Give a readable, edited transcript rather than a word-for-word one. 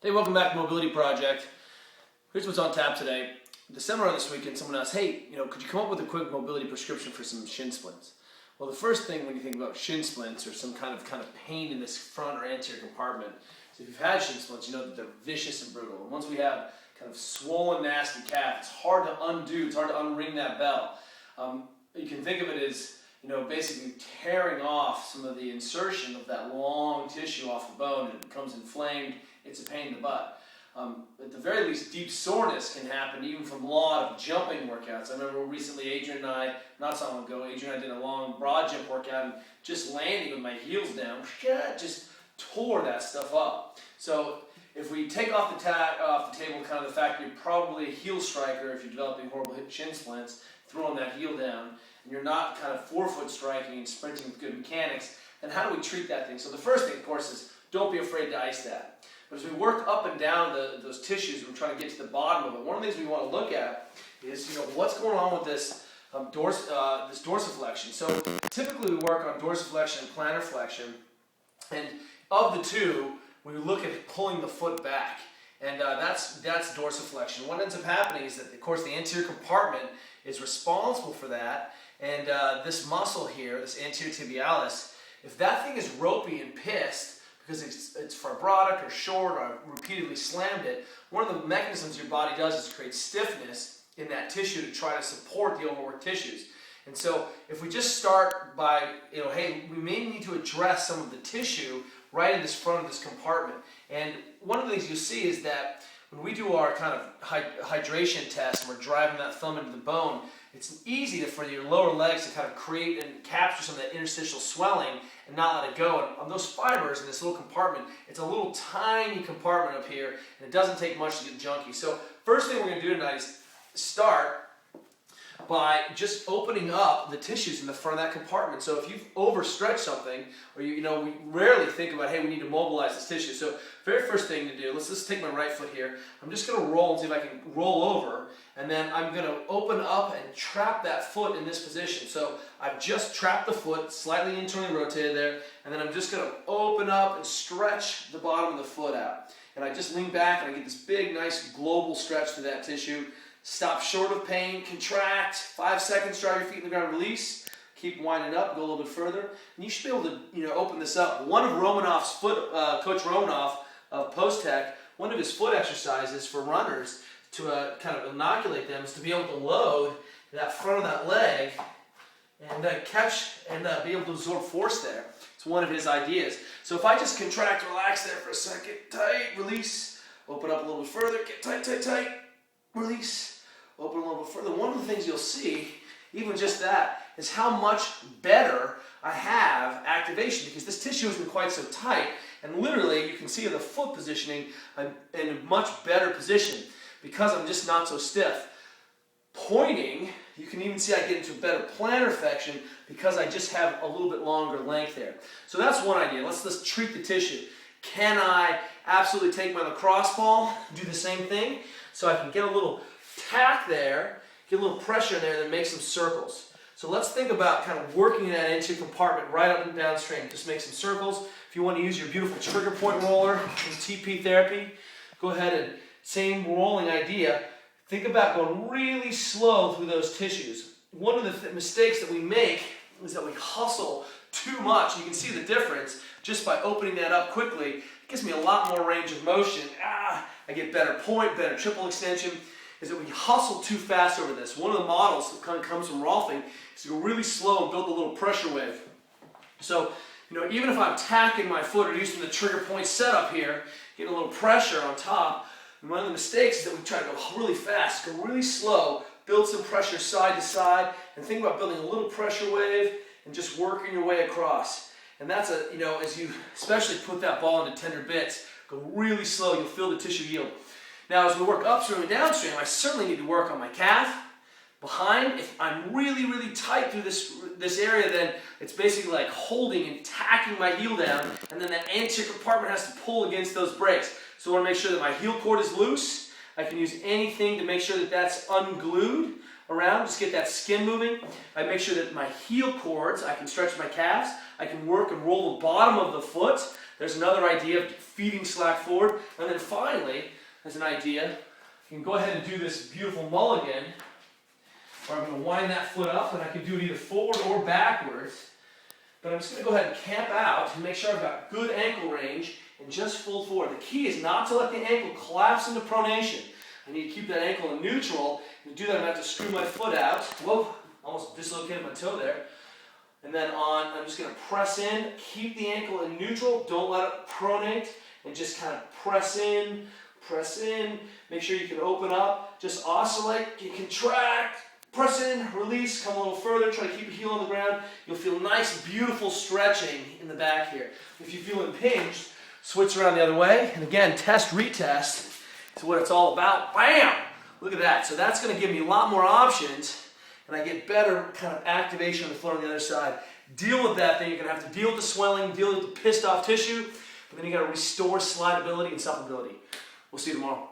Hey, welcome back to Mobility Project. Here's what's on tap today. The seminar this weekend, someone asked, hey, could you come up with a quick mobility prescription for some shin splints? Well, the first thing when you think about shin splints or some kind of pain in this front or anterior compartment, so if you've had shin splints, you know that they're vicious and brutal. And once we have kind of swollen, nasty calf, it's hard to undo, it's hard to unring that bell. You can think of it as basically tearing off some of the insertion of that long tissue off the bone, and it becomes inflamed. It's a pain in the butt. At the very least, deep soreness can happen even from a lot of jumping workouts. I remember recently Adrian and I, not so long ago, Adrian and I did a long broad jump workout, and just landing with my heels down, just tore that stuff up. So if we take off the table kind of the fact that you're probably a heel striker if you're developing horrible shin splints, throwing that heel down, and you're not kind of forefoot striking and sprinting with good mechanics, then how do we treat that thing? So the first thing, of course, is don't be afraid to ice that. But as we work up and down those tissues, we're trying to get to the bottom of it. One of the things we want to look at is what's going on with this this dorsiflexion. So typically we work on dorsiflexion and plantar flexion, and of the two, we look at pulling the foot back, and that's dorsiflexion. What ends up happening is that, of course, the anterior compartment is responsible for that, and this muscle here, this anterior tibialis, if that thing is ropey and pissed, because it's fibrotic or short or I've repeatedly slammed it, one of the mechanisms your body does is create stiffness in that tissue to try to support the overworked tissues. And so if we just start by, hey, we may need to address some of the tissue right in this front of this compartment. And one of the things you'll see is that when we do our kind of hydration test and we're driving that thumb into the bone, it's easy for your lower legs to kind of create and capture some of that interstitial swelling and not let it go. And on those fibers in this little compartment, it's a little tiny compartment up here, and it doesn't take much to get junky. So first thing we're going to do tonight is start by just opening up the tissues in the front of that compartment. So if you've overstretched something, or we rarely think about, hey, we need to mobilize this tissue. So very first thing to do, let's just take my right foot here. I'm just going to roll and see if I can roll over, and then I'm going to open up and trap that foot in this position. So I've just trapped the foot, slightly internally rotated there, and then I'm just going to open up and stretch the bottom of the foot out. And I just lean back and I get this big, nice global stretch to that tissue. Stop short of pain, contract, 5 seconds, drive your feet in the ground, release, keep winding up, go a little bit further, and you should be able to open this up. One of Romanoff's Coach Romanoff of Post Tech, one of his foot exercises for runners to kind of inoculate them is to be able to load that front of that leg and catch and be able to absorb force there. It's one of his ideas. So if I just contract, relax there for a second, tight, release, open up a little bit further, get tight, tight, tight, release. Open a little bit further. One of the things you'll see, even just that, is how much better I have activation, because this tissue isn't quite so tight, and literally you can see in the foot positioning I'm in a much better position because I'm just not so stiff. Pointing, you can even see I get into a better plantar flexion because I just have a little bit longer length there. So that's one idea. Let's treat the tissue. Can I absolutely take my lacrosse ball, do the same thing, so I can get a little tack there, get a little pressure in there, and then make some circles. So let's think about kind of working that anterior compartment right up and downstream. Just make some circles. If you want to use your beautiful trigger point roller in TP therapy, go ahead and same rolling idea. Think about going really slow through those tissues. One of the mistakes that we make is that we hustle too much. You can see the difference just by opening that up quickly. It gives me a lot more range of motion. I get better point, better triple extension. Is that we hustle too fast over this. One of the models that kind of comes from Rolfing is to go really slow and build a little pressure wave. So, even if I'm tacking my foot or using the trigger point setup here, getting a little pressure on top, and one of the mistakes is that we try to go really fast, go really slow, build some pressure side to side, and think about building a little pressure wave and just working your way across. And that's as you especially put that ball into tender bits, go really slow, you'll feel the tissue yield. Now, as we work upstream and downstream, I certainly need to work on my calf. Behind, if I'm really, really tight through this area, then it's basically like holding and tacking my heel down, and then that anterior compartment has to pull against those brakes. So I want to make sure that my heel cord is loose. I can use anything to make sure that that's unglued around, just get that skin moving. I make sure that my heel cords, I can stretch my calves. I can work and roll the bottom of the foot There's another idea of feeding slack forward. And then finally, there's an idea, you can go ahead and do this beautiful mulligan, where I'm going to wind that foot up, and I can do it either forward or backwards. But I'm just going to go ahead and camp out and make sure I've got good ankle range and just fold forward. The key is not to let the ankle collapse into pronation. I need to keep that ankle in neutral. And to do that, I'm going to have to screw my foot out. Whoa, almost dislocated my toe there. And then I'm just going to press in, keep the ankle in neutral, don't let it pronate, and just kind of press in, make sure you can open up, just oscillate, you contract, press in, release, come a little further, try to keep your heel on the ground. You'll feel nice, beautiful stretching in the back here. If you feel impinged, switch around the other way, and again, test, retest is what it's all about. Bam! Look at that. So that's going to give me a lot more options, and I get better kind of activation of the foot on the other side. Deal with that, then you're going to have to deal with the swelling, deal with the pissed off tissue, but then you got to restore slidability and supplability. We'll see you tomorrow.